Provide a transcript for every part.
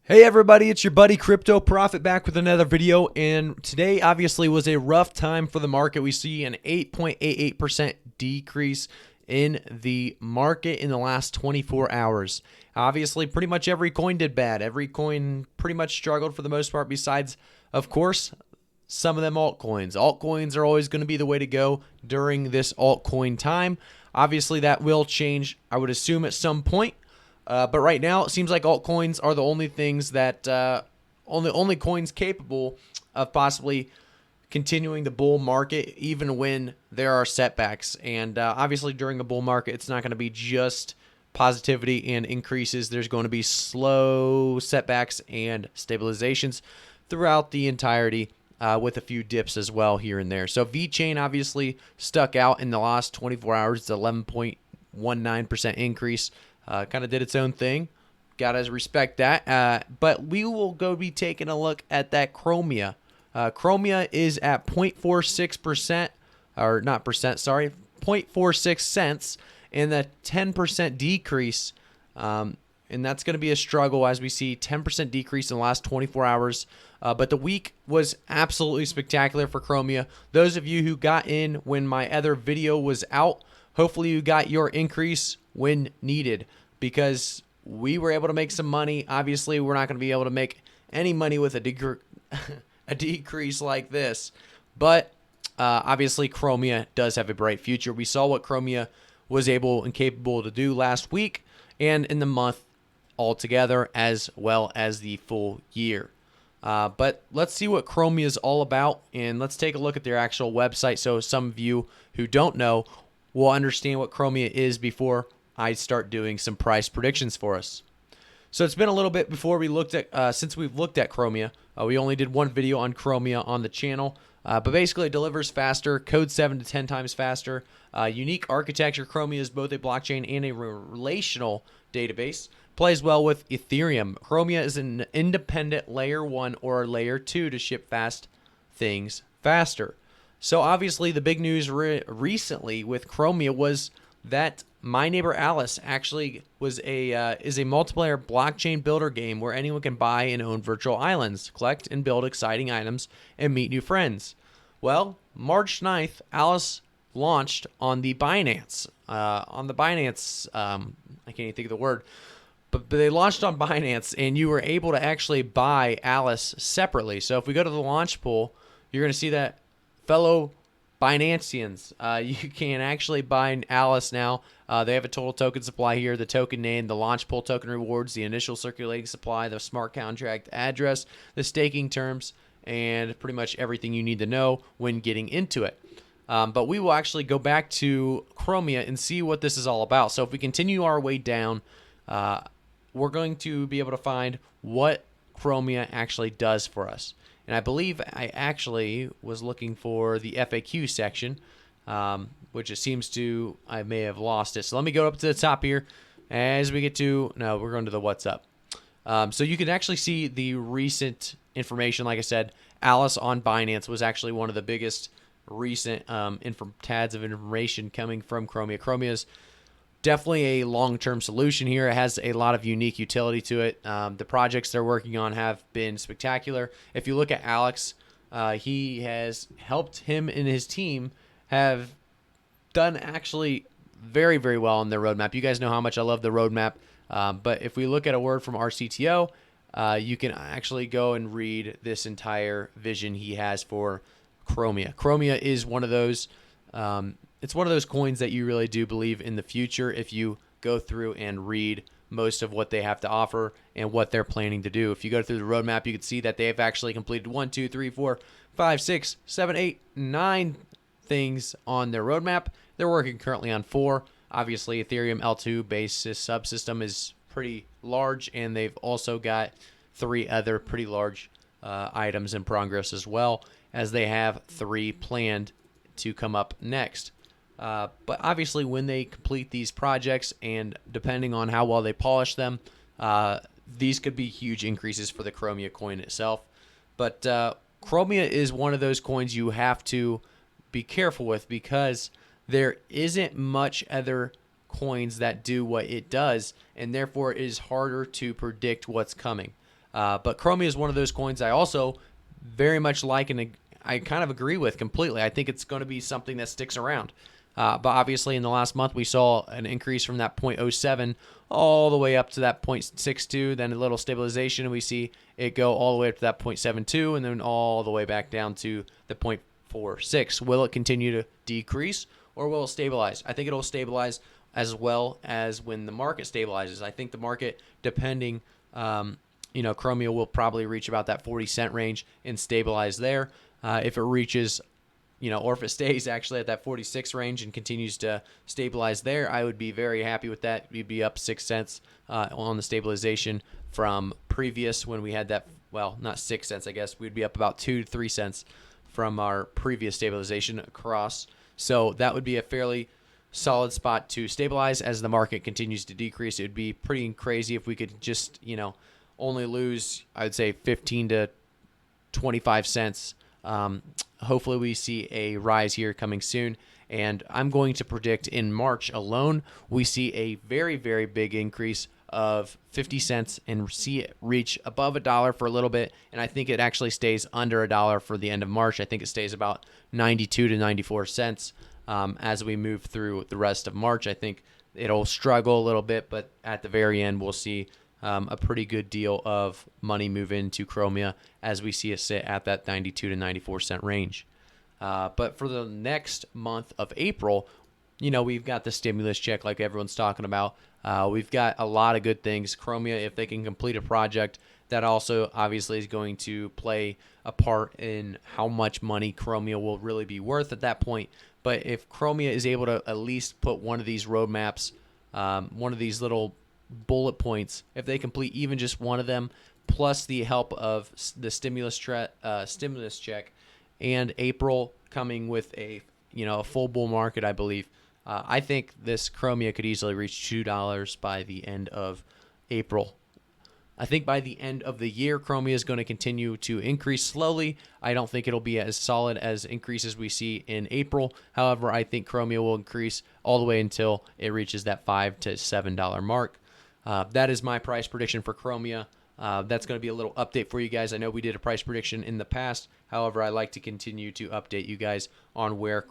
Hey everybody, it's your buddy Crypto Profit back with another video, and today obviously was a rough time for the market. We see an 8.88% decrease in the market in the last 24 hours. Obviously, pretty much every coin did bad. Every coin pretty much struggled for the most part, besides, of course, some of them altcoins. Altcoins are always going to be the way to go during this altcoin time. Obviously, that will change, I would assume, at some point. But right now, it seems like altcoins are the only things that only coins capable of possibly continuing the bull market, even when there are setbacks. And obviously, during a bull market, it's not going to be just positivity and increases. There's going to be slow setbacks and stabilizations throughout the entirety, with a few dips as well here and there. So VeChain obviously stuck out in the last 24 hours. It's 11.19% increase. Kind of did its own thing. Gotta respect that. But we will go be taking a look at that Chromia. Chromia is at 0.46%, or not percent, sorry, 0.46 cents, and the 10% decrease. And that's going to be a struggle as we see 10% decrease in the last 24 hours. But the week was absolutely spectacular for Chromia. Those of you who got in when my other video was out, hopefully you got your increase when needed, because we were able to make some money. Obviously, we're not going to be able to make any money with a decrease like this. But obviously, Chromia does have a bright future. We saw what Chromia was able and capable to do last week and in the month altogether, as well as the full year. But let's see what Chromia is all about, and let's take a look at their actual website so some of you who don't know will understand what Chromia is before I start doing some price predictions for us. So it's been a little bit before we looked at, since we've looked at Chromia. We only did one video on Chromia on the channel, but basically it delivers faster, code 7 to 10 times faster. Unique architecture. Chromia is both a blockchain and a relational database. Plays well with Ethereum. Chromia is an independent layer 1 or layer 2 to ship fast things faster. So obviously the big news recently with Chromia was that My Neighbor Alice actually was is a multiplayer blockchain builder game where anyone can buy and own virtual islands, collect and build exciting items, and meet new friends. Well, March 9th, Alice launched on the Binance. I can't even think of the word, but they launched on Binance, and you were able to actually buy Alice separately. So if we go to the launch pool, you're going to see that fellow Binanceans, you can actually buy Alice now. They have a total token supply here, the token name, the launch pool token rewards, the initial circulating supply, the smart contract address, the staking terms, and pretty much everything you need to know when getting into it. But we will actually go back to Chromia and see what this is all about. So if we continue our way down, we're going to be able to find what Chromia actually does for us. And I believe I actually was looking for the FAQ section, which it seems to, I may have lost it. So let me go up to the top here as we get to, no, we're going to the what's up. So you can actually see the recent information. Like I said, Alice on Binance was actually one of the biggest recent tads of information coming from Chromia. Chromia is definitely a long-term solution here. It has a lot of unique utility to it. The projects they're working on have been spectacular. If you look at Alex, he has helped him and his team have done actually very, very well on their roadmap. You guys know how much I love the roadmap. But if we look at a word from our CTO, you can actually go and read this entire vision he has for Chromia. Chromia is one of those it's one of those coins that you really do believe in the future if you go through and read most of what they have to offer and what they're planning to do. If you go through the roadmap, you can see that they've actually completed 1, 2, 3, 4, 5, 6, 7, 8, 9 things on their roadmap. They're working currently on 4. Obviously, Ethereum L2 basis subsystem is pretty large, and they've also got 3 other pretty large items in progress as well, as they have 3 planned to come up next. But obviously, when they complete these projects, and depending on how well they polish them, these could be huge increases for the Chromia coin itself. But Chromia is one of those coins you have to be careful with, because there isn't much other coins that do what it does, and therefore it is harder to predict what's coming. But Chromia is one of those coins I also very much like, and I kind of agree with completely. I think it's going to be something that sticks around. But obviously in the last month, we saw an increase from that 0.07 all the way up to that 0.62, then a little stabilization, and we see it go all the way up to that 0.72, and then all the way back down to the 0.46. Will it continue to decrease, or will it stabilize? I think it'll stabilize as well as when the market stabilizes. I think the market, depending, Chromia will probably reach about that 40-cent range and stabilize there. If it reaches, or if it stays actually at that 46 range and continues to stabilize there, I would be very happy with that. We'd be up 6 cents on the stabilization from previous when we had that, well, not 6 cents, I guess. We'd be up about 2 to 3 cents from our previous stabilization across. So that would be a fairly solid spot to stabilize as the market continues to decrease. It would be pretty crazy if we could just, only lose, I would say, 15 to 25 cents. Hopefully we see a rise here coming soon, and I'm going to predict in March alone we see a very, very big increase of 50 cents and see it reach above $1 for a little bit, and I think it actually stays under $1 for the end of March. I think it stays about 92 to 94 cents as we move through the rest of March. I think it'll struggle a little bit, but at the very end we'll see a pretty good deal of money move into Chromia as we see it sit at that 92 to 94 cent range. But for the next month of April, we've got the stimulus check like everyone's talking about. We've got a lot of good things. Chromia, if they can complete a project, that also obviously is going to play a part in how much money Chromia will really be worth at that point. But if Chromia is able to at least put one of these roadmaps, one of these little bullet points, if they complete even just one of them, plus the help of the stimulus check, and April coming with a full bull market, I believe, I think this Chromia could easily reach $2 by the end of April. I think by the end of the year, Chromia is going to continue to increase slowly. I don't think it'll be as solid as increases we see in April. However, I think Chromia will increase all the way until it reaches that $5 to $7 mark. That is my price prediction for Chromia. That's going to be a little update for you guys. I know we did a price prediction in the past. However, I like to continue to update you guys on where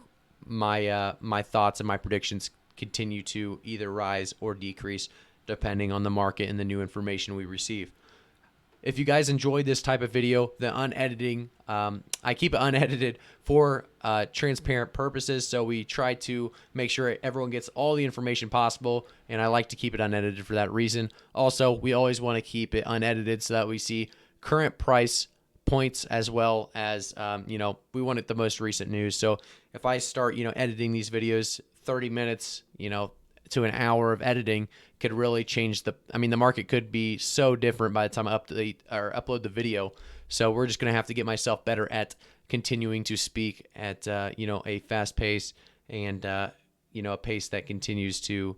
my thoughts and my predictions continue to either rise or decrease depending on the market and the new information we receive. If you guys enjoyed this type of video, the unediting, I keep it unedited for transparent purposes, so we try to make sure everyone gets all the information possible, and I like to keep it unedited for that reason. Also, we always want to keep it unedited so that we see current price points as well as, we want it the most recent news. So if I start, editing these videos, 30 minutes, to an hour of editing could really change the market could be so different by the time I upload the video. So we're just going to have to get myself better at continuing to speak at, a fast pace and, a pace that continues to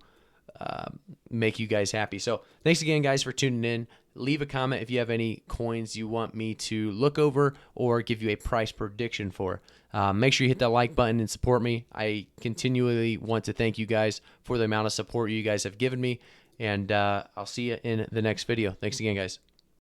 make you guys happy. So thanks again, guys, for tuning in. Leave a comment if you have any coins you want me to look over or give you a price prediction for. Make sure you hit that like button and support me. I continually want to thank you guys for the amount of support you guys have given me, and I'll see you in the next video. Thanks again, guys.